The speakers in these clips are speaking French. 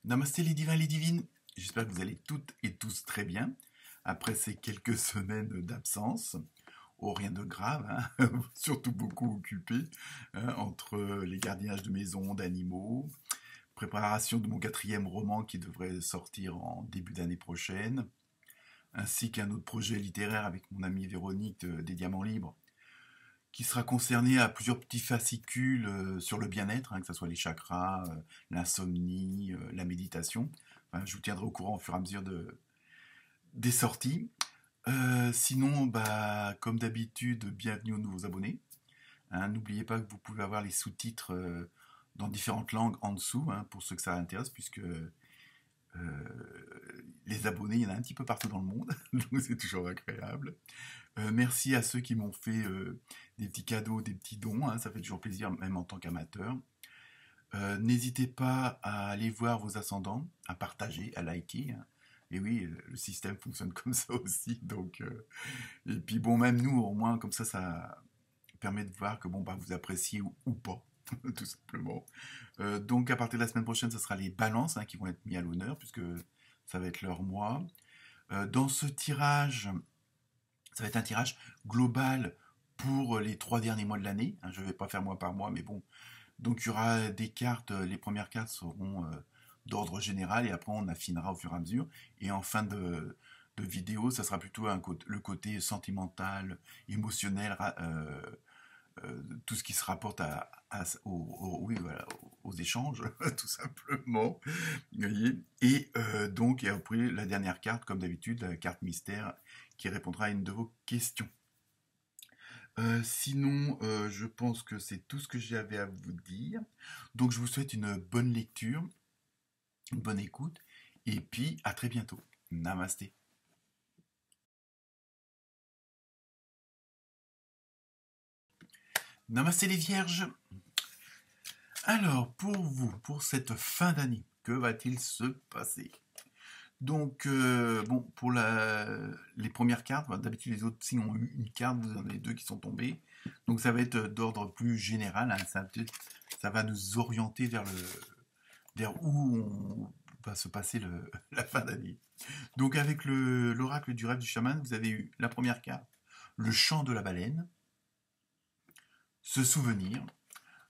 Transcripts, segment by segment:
Namasté les divins et les divines, j'espère que vous allez toutes et tous très bien, après ces quelques semaines d'absence. Oh, rien de grave, hein. Surtout beaucoup occupé, hein, entre les gardiennages de maison, d'animaux, préparation de mon quatrième roman qui devrait sortir en début d'année prochaine, ainsi qu'un autre projet littéraire avec mon amie Véronique des Diamants Libres, qui sera concerné à plusieurs petits fascicules sur le bien-être, hein, que ce soit les chakras, l'insomnie, la méditation. Enfin, je vous tiendrai au courant au fur et à mesure des sorties. Sinon, bah, comme d'habitude, bienvenue aux nouveaux abonnés. Hein, n'oubliez pas que vous pouvez avoir les sous-titres dans différentes langues en dessous, hein, pour ceux que ça intéresse, puisque les abonnés, il y en a un petit peu partout dans le monde, donc c'est toujours agréable. Merci à ceux qui m'ont fait des petits cadeaux, des petits dons, hein, ça fait toujours plaisir, même en tant qu'amateur. N'hésitez pas à aller voir vos ascendants, à partager, à liker, hein. Et oui, le système fonctionne comme ça aussi. Donc, et puis bon, même nous, au moins, comme ça permet de voir que bon, bah, vous appréciez ou pas, tout simplement. Donc, à partir de la semaine prochaine, ce sera les balances, hein, qui vont être mis à l'honneur, puisque ça va être leur mois. Dans ce tirage, ça va être un tirage global pour les 3 derniers mois de l'année, hein. Je ne vais pas faire mois par mois, mais bon. Donc, il y aura des cartes, les premières cartes seront d'ordre général, et après, on affinera au fur et à mesure. Et en fin de vidéo, ça sera plutôt le côté sentimental, émotionnel, tout ce qui se rapporte oui, voilà, aux échanges, tout simplement. Vous voyez. Et donc, et après, la dernière carte, comme d'habitude, la carte mystère, qui répondra à une de vos questions. Sinon, je pense que c'est tout ce que j'avais à vous dire. Donc, je vous souhaite une bonne lecture, une bonne écoute, et puis à très bientôt. Namasté. Namasté les vierges. Alors, pour vous, pour cette fin d'année, que va-t-il se passer? Donc, bon, pour les premières cartes, bah, d'habitude les autres signes ont eu une carte, vous en avez deux qui sont tombées. Donc, ça va être d'ordre plus général, hein, ça va nous orienter vers où on va se passer la fin d'année. Donc, avec l'oracle du rêve du chaman, vous avez eu la première carte, le chant de la baleine, se souvenir.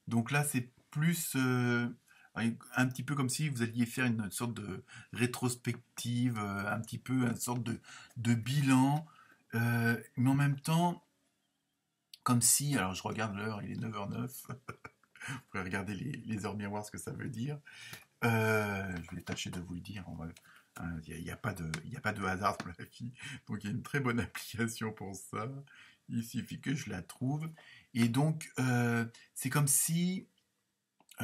Donc là, c'est plus un petit peu comme si vous alliez faire une sorte de rétrospective, un petit peu une sorte de bilan, mais en même temps, comme si, alors je regarde l'heure, il est 9h09, vous pouvez regarder les heures miroirs, ce que ça veut dire. Je vais tâcher de vous le dire, il n'y a pas de hasard dans la vie, donc il y a une très bonne application pour ça, il suffit que je la trouve. Et donc, c'est comme si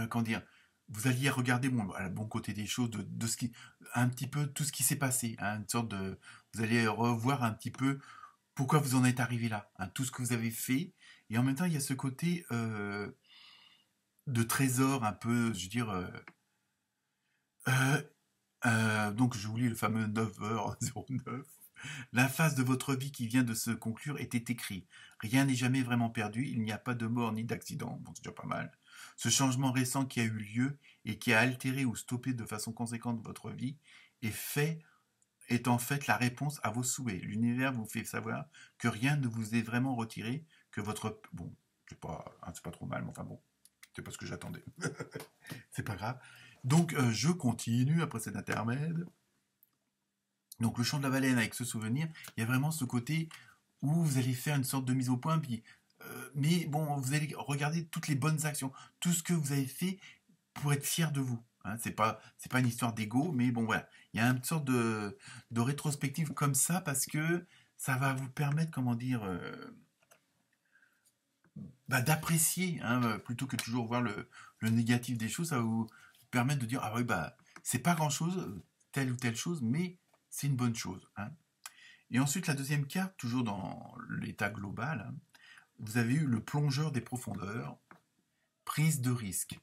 comment dire, vous alliez regarder le bon côté des choses, de ce qui, un petit peu tout ce qui s'est passé, hein, une sorte de, vous allez revoir un petit peu pourquoi vous en êtes arrivé là, hein, tout ce que vous avez fait, et en même temps il y a ce côté de trésor un peu, je veux dire, euh, donc je vous lis le fameux 9h09. La phase de votre vie qui vient de se conclure était écrite. Rien n'est jamais vraiment perdu, il n'y a pas de mort ni d'accident, bon c'est déjà pas mal. Ce changement récent qui a eu lieu et qui a altéré ou stoppé de façon conséquente votre vie est en fait la réponse à vos souhaits. L'univers vous fait savoir que rien ne vous est vraiment retiré, que votre... Bon, c'est pas trop mal, mais enfin bon, c'est pas ce que j'attendais. C'est pas grave. Donc je continue après cet intermède. Donc le chant de la baleine avec ce souvenir, il y a vraiment ce côté où vous allez faire une sorte de mise au point, puis, mais bon, vous allez regarder toutes les bonnes actions, tout ce que vous avez fait pour être fier de vous. Hein, c'est pas une histoire d'ego, mais bon voilà, il y a une sorte de rétrospective comme ça parce que ça va vous permettre, comment dire, bah, d'apprécier, hein, plutôt que de toujours voir le négatif des choses, ça va vous permettre de dire ah oui bah c'est pas grand chose, telle ou telle chose, mais c'est une bonne chose. Hein. Et ensuite, la deuxième carte, toujours dans l'état global, hein, vous avez eu le plongeur des profondeurs, prise de risque.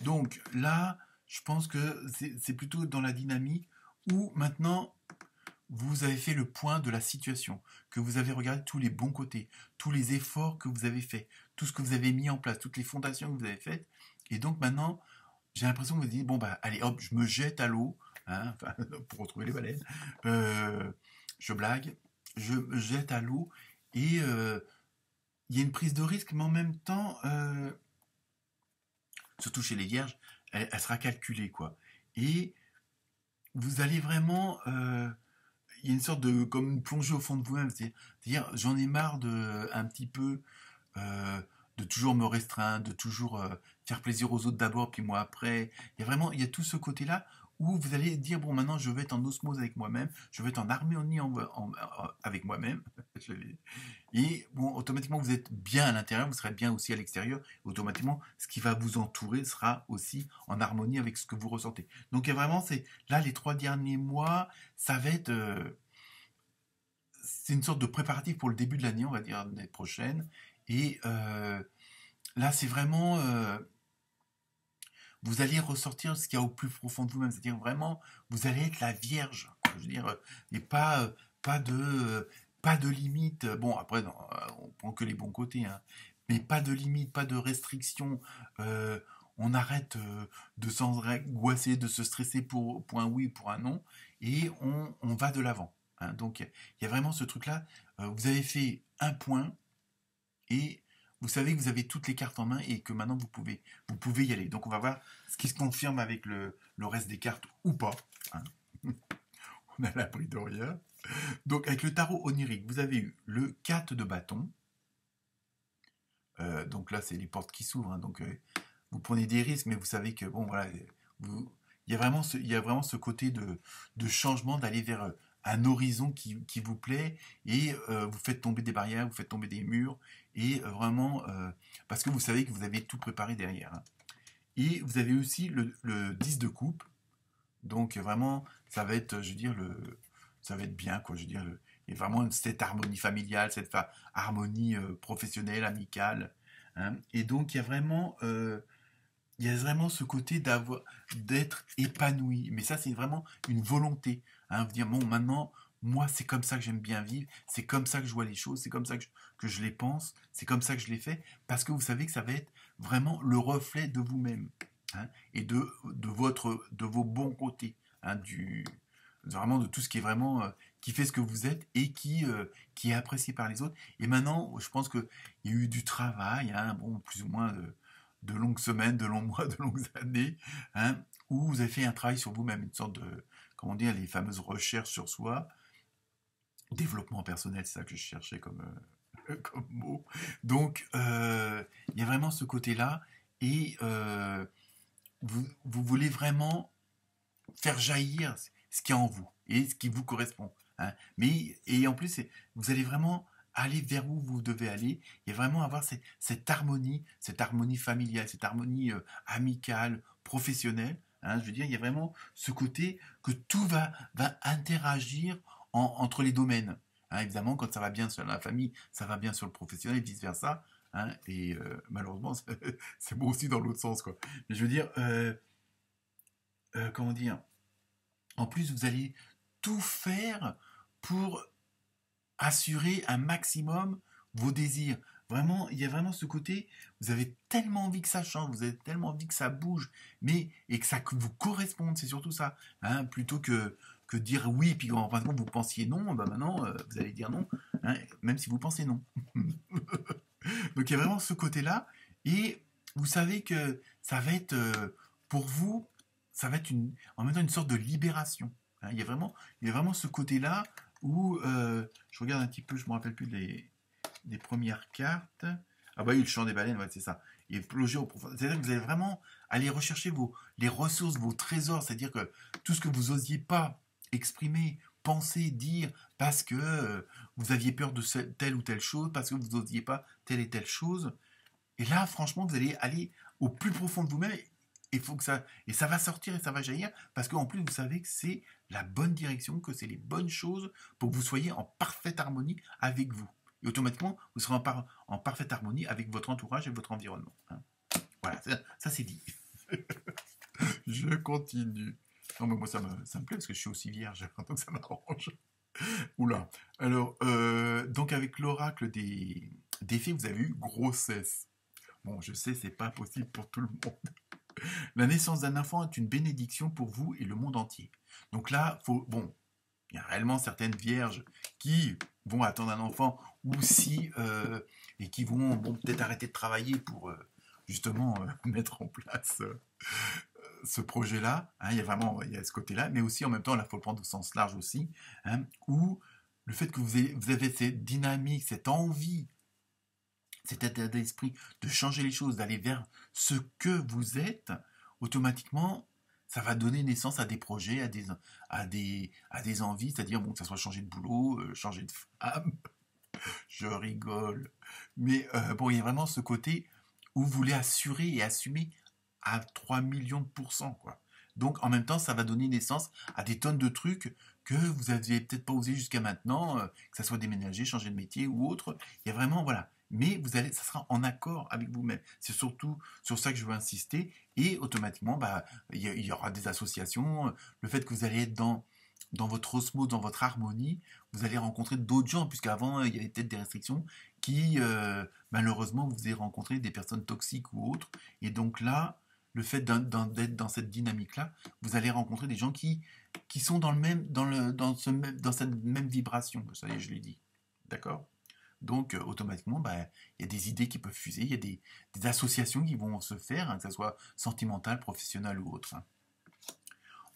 Donc là, je pense que c'est plutôt dans la dynamique où maintenant, vous avez fait le point de la situation, que vous avez regardé tous les bons côtés, tous les efforts que vous avez faits, tout ce que vous avez mis en place, toutes les fondations que vous avez faites. Et donc maintenant, j'ai l'impression que vous dites, bon, bah, allez, hop, je me jette à l'eau, hein, enfin, pour retrouver les baleines. Euh, je blague, je me jette à l'eau et il y a une prise de risque, mais en même temps, surtout chez les vierges, elle sera calculée, quoi. Et vous allez vraiment, il y a une sorte de, comme une plongée au fond de vous-même, c'est-à-dire, j'en ai marre de, un petit peu, euh, de toujours me restreindre, de toujours faire plaisir aux autres d'abord, puis moi après. Il y a vraiment, il y a tout ce côté-là où vous allez dire, bon, maintenant, je vais être en osmose avec moi-même, je vais être en harmonie avec moi-même. Et bon, automatiquement, vous êtes bien à l'intérieur, vous serez bien aussi à l'extérieur. Automatiquement, ce qui va vous entourer sera aussi en harmonie avec ce que vous ressentez. Donc, il y a vraiment, c'est là, les 3 derniers mois, ça va être, c'est une sorte de préparatif pour le début de l'année, on va dire l'année prochaine. Et là, c'est vraiment, vous allez ressortir ce qu'il y a au plus profond de vous-même, c'est-à-dire vraiment, vous allez être la vierge, je veux dire, et pas de, pas de limite. Bon, après, non, on prend que les bons côtés, hein, mais pas de limite, pas de restriction. euh, on arrête de s'angoisser, de se stresser pour un oui, pour un non, et on va de l'avant, hein. Donc, il y a vraiment ce truc-là. Vous avez fait un point, et vous savez que vous avez toutes les cartes en main et que maintenant vous pouvez y aller. Donc on va voir ce qui se confirme avec le reste des cartes ou pas, hein. On a l'abri de rien. Donc avec le tarot onirique, vous avez eu le 4 de bâton. Donc là, c'est les portes qui s'ouvrent, hein. Donc vous prenez des risques, mais vous savez que bon, voilà, il y a vraiment ce côté de changement, d'aller vers un horizon qui vous plaît, et vous faites tomber des barrières, vous faites tomber des murs, et vraiment, parce que vous savez que vous avez tout préparé derrière, hein. Et vous avez aussi le 10 de coupe, donc vraiment, ça va être, je veux dire, ça va être bien, quoi. Je veux dire, il y a vraiment cette harmonie familiale, cette harmonie professionnelle, amicale, hein. Et donc, il y a vraiment ce côté d'être épanoui. Mais ça, c'est vraiment une volonté, hein. Vous dire, bon, maintenant, moi, c'est comme ça que j'aime bien vivre, c'est comme ça que je vois les choses, c'est comme ça que je les pense, c'est comme ça que je les fais, parce que vous savez que ça va être vraiment le reflet de vous-même, hein, et de vos bons côtés, hein, vraiment de tout ce qui est vraiment, qui fait ce que vous êtes et qui est apprécié par les autres. Et maintenant, je pense qu'il y a eu du travail, hein, bon, plus ou moins de longues semaines, de longs mois, de longues années, hein, où vous avez fait un travail sur vous-même, une sorte de, comment dire, les fameuses recherches sur soi, développement personnel, c'est ça que je cherchais comme, comme mot. Donc, il y a vraiment ce côté-là, et vous voulez vraiment faire jaillir ce qui est en vous et ce qui vous correspond, hein. Mais, et en plus, vous allez vraiment aller vers où vous devez aller, et vraiment avoir cette harmonie familiale, cette harmonie amicale, professionnelle, hein. Je veux dire, il y a vraiment ce côté que tout va interagir entre les domaines, hein. Évidemment, quand ça va bien sur la famille, ça va bien sur le professionnel et vice-versa, hein. Et malheureusement, c'est bon aussi dans l'autre sens, quoi. Mais je veux dire, comment dire, en plus, vous allez tout faire pour assurer un maximum vos désirs. Vraiment, il y a vraiment ce côté, vous avez tellement envie que ça change, vous avez tellement envie que ça bouge, mais et que ça vous corresponde, c'est surtout ça, hein, plutôt que dire oui, puis en fin de compte vous pensiez non, bah maintenant vous allez dire non, hein, même si vous pensez non. Donc il y a vraiment ce côté-là, et vous savez que ça va être pour vous, ça va être en même temps une sorte de libération, hein. Il y a vraiment ce côté-là où je regarde un petit peu, je me rappelle plus des premières cartes. Ah bah oui, le chant des baleines, ouais, c'est ça. Et plonger au profond. C'est-à-dire que vous allez vraiment aller rechercher les ressources, vos trésors, c'est-à-dire que tout ce que vous osiez pas exprimer, penser, dire, parce que vous aviez peur de telle ou telle chose, parce que vous n'osiez pas telle et telle chose. Et là, franchement, vous allez aller au plus profond de vous-même, et ça va sortir et ça va jaillir, parce qu'en plus, vous savez que c'est la bonne direction, que c'est les bonnes choses pour que vous soyez en parfaite harmonie avec vous. Et automatiquement, vous serez en parfaite harmonie avec votre entourage et votre environnement, hein. Voilà, ça c'est dit. Je continue. Non, mais moi, ça me plaît parce que je suis aussi vierge, donc ça m'arrange. Oula. Alors, donc avec l'oracle des fées, vous avez eu grossesse. Bon, je sais, c'est pas possible pour tout le monde. La naissance d'un enfant est une bénédiction pour vous et le monde entier. Donc là, il y a réellement certaines vierges qui vont attendre un enfant ou si et qui vont peut-être arrêter de travailler pour justement mettre en place ce projet-là. Hein, il y a ce côté-là, mais aussi en même temps, il faut le prendre au sens large aussi, hein, où le fait que vous avez cette dynamique, cette envie, cet état d'esprit de changer les choses, d'aller vers ce que vous êtes, automatiquement, ça va donner naissance à des projets, à des envies, c'est-à-dire que ça soit changer de boulot, changer de femme, je rigole. Mais il y a vraiment ce côté où vous voulez assurer et assumer à 3 millions de pourcents, quoi. Donc, en même temps, ça va donner naissance à des tonnes de trucs que vous aviez peut-être pas osé jusqu'à maintenant, que ça soit déménager, changer de métier ou autre. Il y a vraiment, voilà. Mais ça sera en accord avec vous-même. C'est surtout sur ça que je veux insister. Et automatiquement, il y aura des associations. Le fait que vous allez être dans votre osmose, dans votre harmonie, vous allez rencontrer d'autres gens, puisqu'avant, il y avait peut-être des restrictions qui, malheureusement, vous avez rencontré des personnes toxiques ou autres. Et donc là, le fait d'être dans cette dynamique-là, vous allez rencontrer des gens qui sont dans cette même vibration. Ça y est, je l'ai dit. D'accord? Donc, automatiquement, il y a des idées qui peuvent fuser, il y a des associations qui vont se faire, hein, que ce soit sentimental, professionnel ou autre. Hein.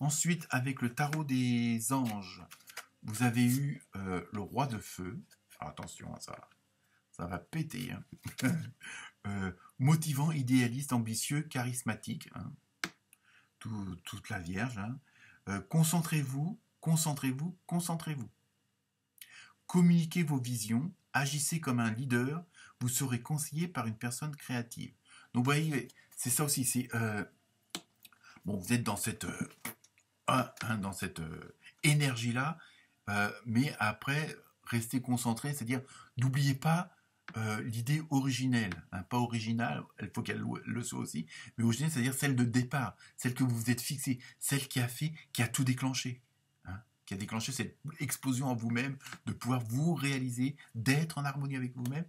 Ensuite, avec le tarot des anges, vous avez eu le roi de feu. Alors, attention, ça va péter. Hein. Motivant, idéaliste, ambitieux, charismatique. Hein. Toute la Vierge. Hein. Concentrez-vous, concentrez-vous, concentrez-vous. Communiquez vos visions, agissez comme un leader, vous serez conseillé par une personne créative. Donc, vous voyez, c'est ça aussi. Vous êtes dans cette énergie-là, mais après, restez concentré, c'est-à-dire, n'oubliez pas l'idée originelle, hein, pas originale, il faut qu'elle le soit aussi, mais originelle, c'est-à-dire celle de départ, celle que vous vous êtes fixée, celle qui a tout déclenché, hein, qui a déclenché cette explosion en vous-même, de pouvoir vous réaliser, d'être en harmonie avec vous-même.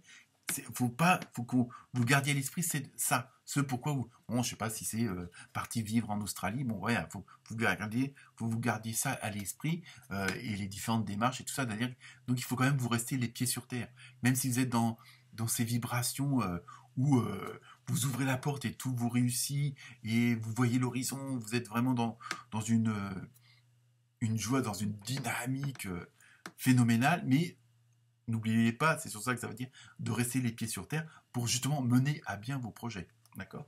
Faut que vous gardiez à l'esprit, c'est ça, ce pourquoi vous. Bon, je sais pas si c'est parti vivre en Australie, faut vous gardiez ça à l'esprit et les différentes démarches et tout ça. Donc il faut quand même vous rester les pieds sur terre, même si vous êtes dans ces vibrations où vous ouvrez la porte et tout vous réussit et vous voyez l'horizon, vous êtes vraiment dans une joie, dans une dynamique phénoménale, mais n'oubliez pas, c'est sur ça que ça veut dire, de rester les pieds sur terre pour justement mener à bien vos projets. D'accord?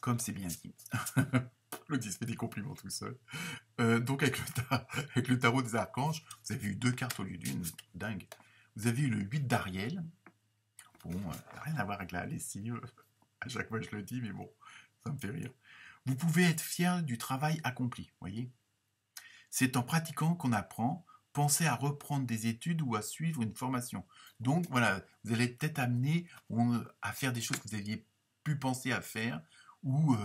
Comme c'est bien dit. L'autre, il se fait des compliments tout seul. Donc, avec le tarot des archanges, vous avez eu 2 cartes au lieu d'une. Dingue. Vous avez eu le 8 d'Ariel. Bon, rien à voir avec la lessive. À chaque fois, je le dis, mais bon, ça me fait rire. Vous pouvez être fier du travail accompli, voyez? C'est en pratiquant qu'on apprend. Pensez à reprendre des études ou à suivre une formation. Donc voilà, vous allez peut-être amener à faire des choses que vous aviez pu penser à faire ou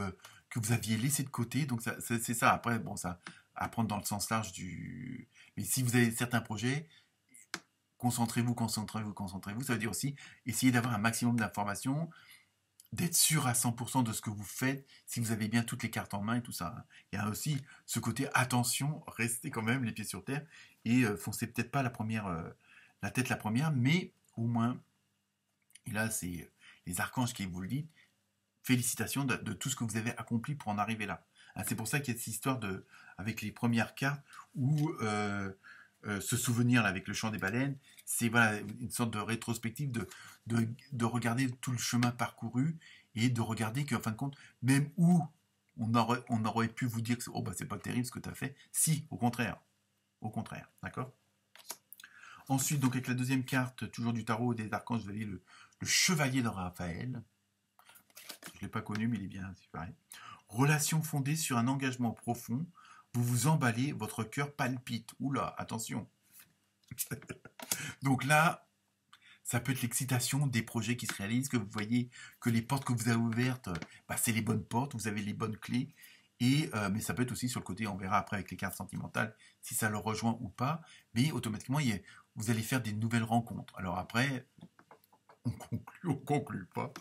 que vous aviez laissé de côté. Donc c'est ça. Après, ça à prendre dans le sens large du. Mais si vous avez certains projets, concentrez-vous, concentrez-vous, concentrez-vous. Ça veut dire aussi essayer d'avoir un maximum d'informations, d'être sûr à 100% de ce que vous faites, si vous avez bien toutes les cartes en main et tout ça. Il y a aussi ce côté attention, restez quand même les pieds sur terre et foncez peut-être pas la tête la première, mais au moins, et là c'est les archanges qui vous le disent, félicitations de tout ce que vous avez accompli pour en arriver là. Hein, c'est pour ça qu'il y a cette histoire avec les premières cartes où ce souvenir là, avec le chant des baleines, c'est voilà, une sorte de rétrospective de regarder tout le chemin parcouru et de regarder qu'en fin de compte, même où on aurait pu vous dire que c'est pas terrible ce que tu as fait, si, au contraire, d'accord? Ensuite, donc avec la deuxième carte, toujours du tarot des archanges, vous avez le chevalier de Raphaël. Je ne l'ai pas connu, mais il est bien, c'est pareil. Relation fondée sur un engagement profond, vous vous emballez, votre cœur palpite. Oula, attention. Donc là, ça peut être l'excitation des projets qui se réalisent, que vous voyez que les portes que vous avez ouvertes, c'est les bonnes portes, vous avez les bonnes clés. Mais ça peut être aussi sur le côté, on verra après avec les cartes sentimentales, si ça le rejoint ou pas. Mais automatiquement, vous allez faire des nouvelles rencontres. Alors après, on conclut pas.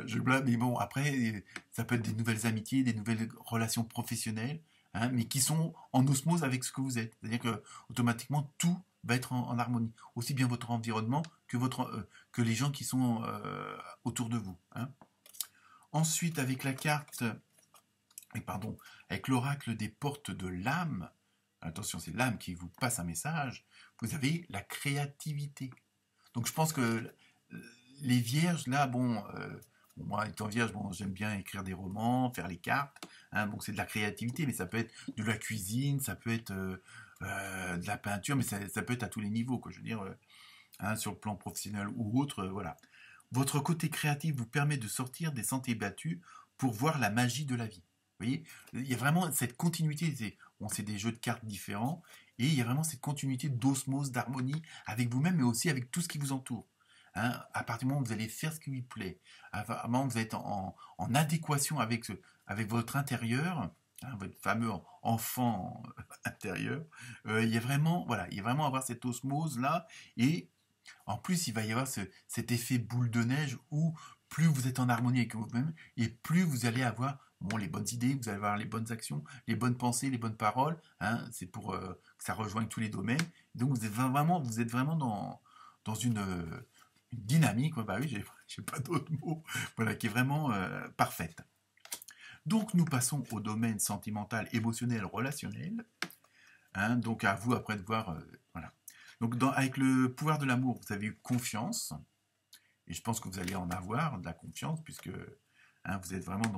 Je blâme, mais bon, après, ça peut être des nouvelles amitiés, des nouvelles relations professionnelles, hein, mais qui sont en osmose avec ce que vous êtes. C'est-à-dire que automatiquement tout va être en harmonie, aussi bien votre environnement que les gens qui sont autour de vous. Hein. Ensuite, avec la carte, pardon, avec l'oracle des portes de l'âme, attention, c'est l'âme qui vous passe un message, vous avez la créativité. Donc je pense que les vierges, là, bon, moi étant vierge, bon, j'aime bien écrire des romans, faire les cartes, hein, donc c'est de la créativité, mais ça peut être de la cuisine, ça peut être de la peinture, mais ça peut être à tous les niveaux, quoi, je veux dire, hein, sur le plan professionnel ou autre, voilà. Votre côté créatif vous permet de sortir des sentiers battus pour voir la magie de la vie. Vous voyez, il y a vraiment cette continuité, c'est des jeux de cartes différents, et il y a vraiment cette continuité d'osmose, d'harmonie avec vous-même, mais aussi avec tout ce qui vous entoure. Hein, à partir du moment où vous allez faire ce qui vous plaît, à partir du moment où vous êtes en adéquation avec votre intérieur, hein, votre fameux enfant intérieur, il y a vraiment, voilà, il y a vraiment avoir cette osmose là, et en plus il va y avoir cet effet boule de neige où plus vous êtes en harmonie avec vous-même, et plus vous allez avoir bon, les bonnes idées, vous allez avoir les bonnes actions, les bonnes pensées, les bonnes paroles. Hein, c'est pour que ça rejoigne tous les domaines. Donc vous êtes vraiment dans une dynamique, bah oui, j'ai pas d'autres mots, voilà, qui est vraiment parfaite. Donc nous passons au domaine sentimental, émotionnel, relationnel. Hein, donc à vous après de voir, voilà. Donc avec le pouvoir de l'amour, vous avez eu confiance, et je pense que vous allez en avoir de la confiance puisque hein, vous êtes vraiment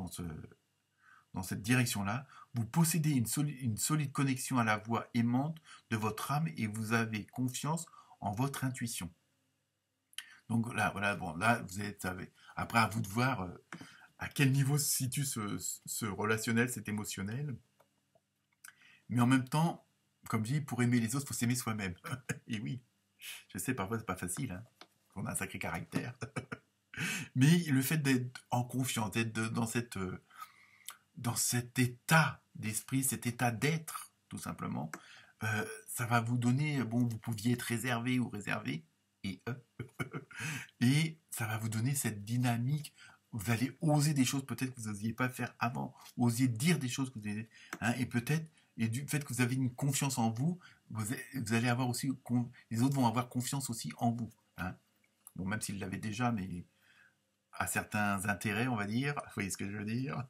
dans cette direction-là. Vous possédez une solide connexion à la voix aimante de votre âme et vous avez confiance en votre intuition. Donc là, voilà, bon, là, vous êtes après à vous de voir à quel niveau se situe ce relationnel, cet émotionnel. Mais en même temps, comme je dis, pour aimer les autres, il faut s'aimer soi-même. Et oui, je sais, parfois c'est pas facile, hein. On a un sacré caractère. Mais le fait d'être en confiance, d'être dans cet état d'esprit, cet état d'être, tout simplement, ça va vous donner, bon, vous pouviez être réservé ou réservé, et ça va vous donner cette dynamique. Vous allez oser des choses peut-être que vous n'osiez pas faire avant, oser dire des choses que vous avez, hein, et peut-être, et du fait que vous avez une confiance en vous, vous allez avoir aussi, les autres vont avoir confiance aussi en vous. Hein. Bon, même s'ils l'avaient déjà, mais à certains intérêts, on va dire. Vous voyez ce que je veux dire?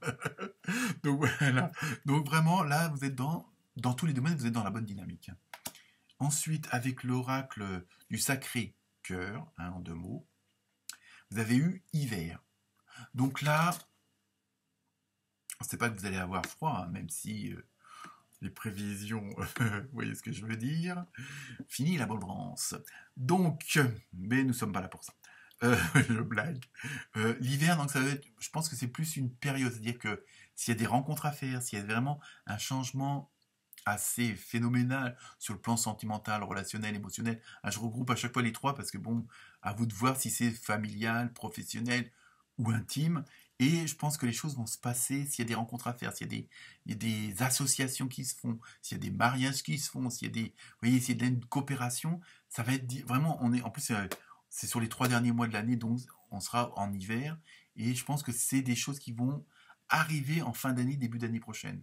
Donc voilà. Donc vraiment, là, vous êtes dans tous les domaines, vous êtes dans la bonne dynamique. Ensuite, avec l'oracle du sacré cœur, hein, en 2 mots, vous avez eu hiver. Donc là, c'est pas que vous allez avoir froid, hein, même si les prévisions, vous voyez ce que je veux dire. Fini la bolbrance. Donc, mais nous sommes pas là pour ça. Je blague. L'hiver, donc ça va être, je pense que c'est plus une période, c'est-à-dire que s'il y a des rencontres à faire, s'il y a vraiment un changement assez phénoménal sur le plan sentimental, relationnel, émotionnel, je regroupe à chaque fois les trois parce que bon, à vous de voir si c'est familial, professionnel ou intime. Et je pense que les choses vont se passer s'il y a des rencontres à faire, s'il y a des associations qui se font, s'il y a des mariages qui se font, s'il y a des, vous voyez, s'il y a une coopération, ça va être vraiment, en plus, c'est sur les 3 derniers mois de l'année, donc on sera en hiver. Et je pense que c'est des choses qui vont arriver en fin d'année, début d'année prochaine.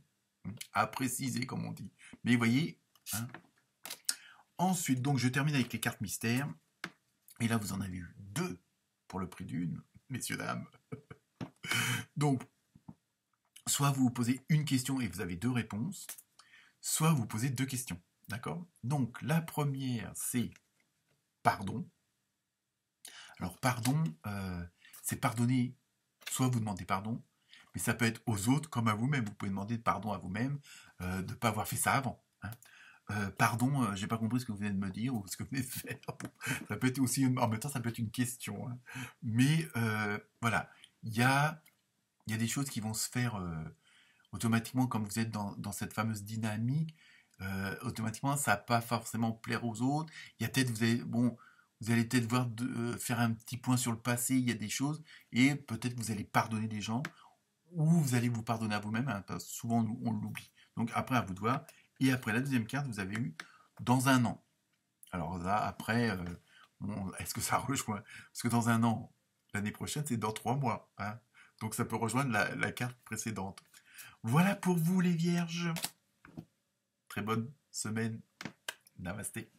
À préciser, comme on dit. Mais vous voyez. Hein. Ensuite, donc je termine avec les cartes mystères. Et là, vous en avez eu 2 pour le prix d'une, messieurs, dames. Donc, soit vous vous posez une question et vous avez 2 réponses, soit vous posez 2 questions. D'accord? Donc, la première, c'est pardon. Alors, pardon, c'est pardonner, soit vous demandez pardon, mais ça peut être aux autres comme à vous-même. Vous pouvez demander pardon à vous-même de ne pas avoir fait ça avant. Hein. Pardon, j'ai pas compris ce que vous venez de me dire ou ce que vous venez de faire. Ça peut être aussi, en même temps, ça peut être une question. Hein. Mais voilà, il y a des choses qui vont se faire automatiquement, comme vous êtes dans cette fameuse dynamique. Automatiquement, ça va pas forcément plaire aux autres. Il y a peut-être, vous allez peut-être voir faire un petit point sur le passé, il y a des choses, et peut-être que vous allez pardonner des gens, ou vous allez vous pardonner à vous-même, hein, parce que souvent on l'oublie. Donc après, à vous de voir. Et après la deuxième carte, vous avez eu dans un an. Alors là, après, Bon, est-ce que ça rejoint? Parce que dans un an, l'année prochaine, c'est dans 3 mois. Hein. Donc ça peut rejoindre la carte précédente. Voilà pour vous les vierges. Très bonne semaine. Namasté.